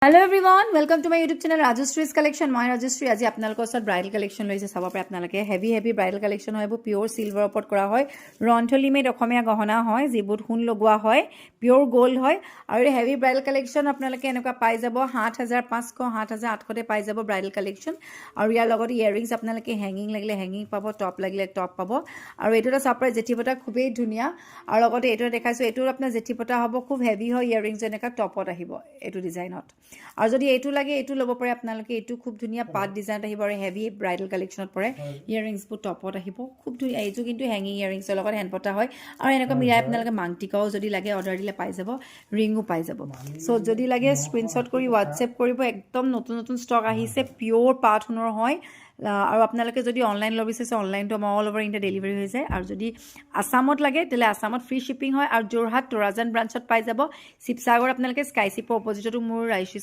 Hello everyone, welcome to my YouTube channel Rajashree's collection. মই ৰাজশ্ৰী আজি আপোনালোকৰ ওচৰত ব্ৰাইডাল কালেকশ্যন লৈছে চাব পাৰে আপোনালোকে হেভি ব্ৰাইডাল কালেকশ্যন হয় এইবোৰ পিওৰ সিলভাৰৰ ওপৰত কৰা হয় ৰন্থলি মেড অসমীয়া গহনা হয় যিবোৰ সোণ লগোৱা হয় পিওৰ গোল্ড হয় আৰু এই হেভি ব্ৰাইডাল কালেকশ্যন আপোনালোকে এনেকুৱা পাই যাব 7500 7800 তে পাই যাব ব্ৰাইডাল কালেকশ্যন আৰু ইয়াৰ লগত ইয়াৰিংছ আপোনালোকে হেঙ্গিং লাগিলে হেঙ্গিং পাব টপ লাগিলে টপ পাব আৰু এইটোটা চাব পাৰে জেঠিপটা খুবেই ধুনীয়া আৰু লগতে এইটো দেখাইছো এইটো আপোনাৰ জেঠিপটা হ'ব খুব হেভি হয় ইয়াৰিংছ এনেকা টপত আহিব এইটো ডিজাইনত আৰু যদি এইটো লাগে এইটো ল'ব পাৰে আপোনালোকে এইটো খুব ধুনীয়া পাট ডিজাইন আহিব আৰু হেভি ব্ৰাইডাল কালেকশ্যনত পৰে ইয়াৰিংছবোৰ টপত আহিব খুব ধুনীয়া এইটো কিন্তু হেঙ্গিং ইয়াৰিংছৰ লগত হেণ্ড পতা হয় আৰু এনেকুৱা মিলাই আপোনালোকে মাংটিকাও যদি লাগে অৰ্ডাৰ দিলে পাই যাব ৰিঙো পাই যাব সো যদি লাগে স্ক্ৰীনশ্বট কৰি হোৱাটছএপ কৰিব একদম নতুন ষ্টক আহিছে পিওৰ পাট সোণৰ হয় আৰু আপোনালোকে যদি অনলাইন ল'ব বিচাৰিছে অনলাইনটো অল অভাৰ ইণ্ডিয়া ডেলিভাৰী হৈ যায় আৰু যদি আসামত লাগে তেলে আসামত ফ্ৰী শ্বিপিং হয় আৰু যোৰহাট তৰাজান ব্ৰাঞ্চত পাই যাব শিৱসাগৰ আপোনালোকে স্কাইচিপৰ অপজিটতো মোৰ ৰাইচিছ